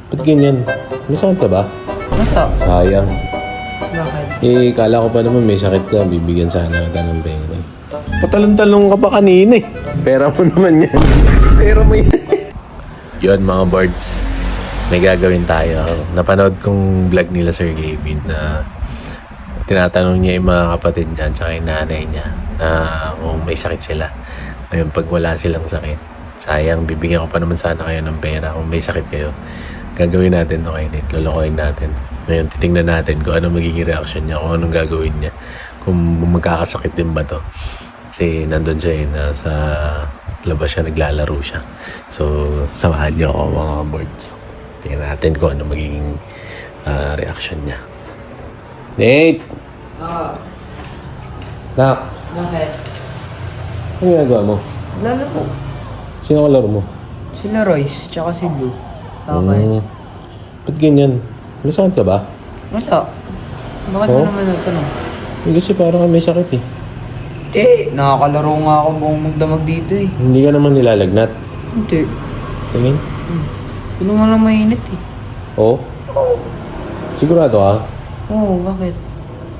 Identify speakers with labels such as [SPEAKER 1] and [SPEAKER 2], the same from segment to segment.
[SPEAKER 1] Ba't ganyan? May sakit ka ba?
[SPEAKER 2] Wala.
[SPEAKER 1] Sayang.
[SPEAKER 2] Bakit?
[SPEAKER 1] Eh, kala ko pa naman may sakit ka. Bibigyan sana kita ng pera. Patalong-talong ka pa kanina eh. Pera mo naman yan. Pera mo yan. Yun mga birds. May gagawin tayo. Napanood kong vlog nila Sir Gavin na tinatanong niya yung mga kapatid niya at yung nanay niya na kung may sakit sila. Ngayon, pag wala silang sakit, sayang, bibigyan ko pa naman sana kayo ng pera. Kung may sakit kayo, gagawin natin to kayo. Lolokohin natin. Ngayon, titingnan natin kung ano magiging reaction niya, kung anong gagawin niya. Kung magkakasakit din ba to. Kasi nandun siya nasa labas siya, naglalaro siya. So, samahan niyo ako mga birds. Tingnan natin kung ano magiging reaction niya. Nate! Nak!
[SPEAKER 2] Bakit?
[SPEAKER 1] Ano ginagawa mo?
[SPEAKER 2] Lalo po.
[SPEAKER 1] Sino kalaro mo?
[SPEAKER 2] Sila Royce, tsaka si Blue. Bakit?
[SPEAKER 1] Ba't ganyan? May sakit ka ba?
[SPEAKER 2] Wala. Bakit mo naman natanong?
[SPEAKER 1] Eh, kasi parang may sakit eh.
[SPEAKER 2] Nakakalaro nga ako buong magdamag dito eh.
[SPEAKER 1] Hindi ka naman nilalagnat.
[SPEAKER 2] Hindi.
[SPEAKER 1] Tingin?
[SPEAKER 2] Puno nga lang mainit eh.
[SPEAKER 1] Oo? Sigurado ka?
[SPEAKER 2] Oo, bakit?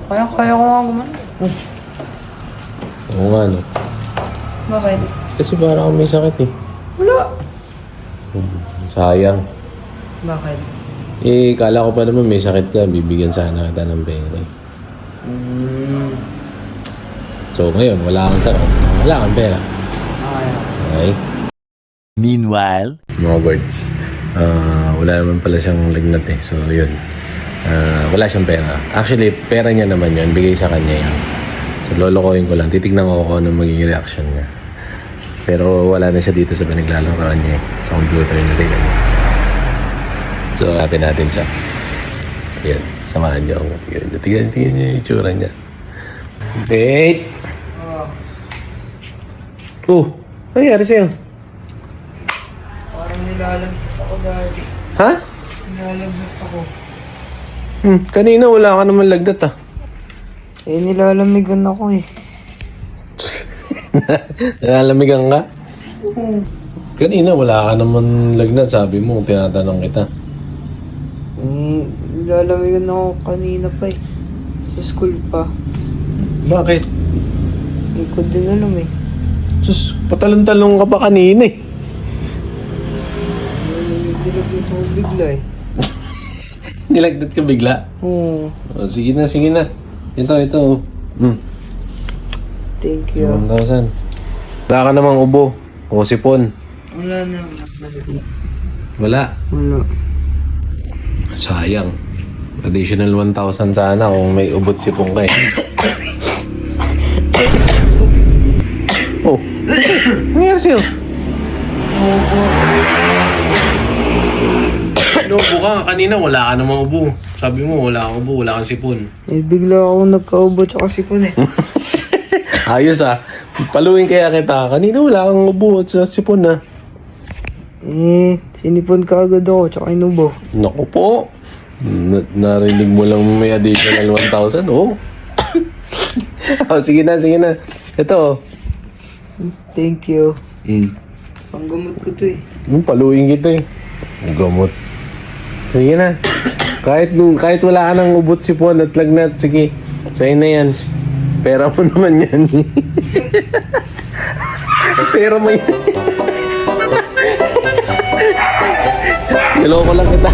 [SPEAKER 2] Kaya ko nga gumano.
[SPEAKER 1] Oo nga no.
[SPEAKER 2] Bakit?
[SPEAKER 1] Kasi parang may sakit eh.
[SPEAKER 2] Wala.
[SPEAKER 1] Sayang.
[SPEAKER 2] Bakit?
[SPEAKER 1] Eh, kala ko pa naman may sakit ka. Bibigyan sana kita ng pera. So, ngayon, wala kang sakit. Wala kang pera. Okay?
[SPEAKER 3] Meanwhile,
[SPEAKER 1] Mga birds. Wala naman pala siyang lagnat eh. So, yun. Wala siyang pera. Actually, pera niya naman yun. Bigay sa kanya yun. So, lolokohin ko lang. Titignan ko kung ano magiging reaction niya. Pero wala na siya dito sa pinaglalaroan niya eh. Sa computer niya. Tignan niya. So, hanapin natin siya. Ayan. Samahan niyo ako. Tignan niyo yung itsura niya. Date! Oh! Ano nangyari sa'yo?
[SPEAKER 2] Parang nilalagnat ako dati.
[SPEAKER 1] Ha?
[SPEAKER 2] Nilalagnat ako.
[SPEAKER 1] Kanina wala ka naman lagnat ah.
[SPEAKER 2] Eh, nilalamigan ako eh.
[SPEAKER 1] Nalalamigan ka? Kanina wala ka naman lagnat, sabi mo, tinatanong kita.
[SPEAKER 2] Nilalamigan ako kanina pa eh. Sa school pa.
[SPEAKER 1] Bakit?
[SPEAKER 2] Hindi ko din alam eh.
[SPEAKER 1] Sus, patalong-talong ka pa kanina eh.
[SPEAKER 2] Nilagnat ako bigla eh.
[SPEAKER 1] Nilagnat ka bigla?
[SPEAKER 2] Oo.
[SPEAKER 1] Oh, sige na, sige na. Ito.
[SPEAKER 2] Thank you.
[SPEAKER 1] 1,000. Wala ka namang ubo o sipon.
[SPEAKER 2] Wala na.
[SPEAKER 1] Wala.
[SPEAKER 2] Wala.
[SPEAKER 1] Sayang. Additional 1,000 sana kung may ubot sipon ka eh. Oh. Nangyari sa'yo? Inuubo ka. Kanina wala ka namang ubo. Sabi mo wala kang ubo, wala kang sipon.
[SPEAKER 2] Eh, bigla ako nagkaubo tsaka sipon eh.
[SPEAKER 1] Ayos ah. Paluin kaya kita. Kanina wala kang ubo at sa sipon ah.
[SPEAKER 2] Sinipon ka agad ako tsaka inubo.
[SPEAKER 1] Naku po. Narinig mo lang may additional 1,000. Oh. Oh, sige na. Ito.
[SPEAKER 2] Thank you. Panggamot ko to eh.
[SPEAKER 1] Paluin kita eh. Gamot. Sige na. Kahit wala ka ng ubot sipon at lagnat, sige. Sa'yo na yan. Pera mo naman yan. Pera mo yan. Niloko lang kita.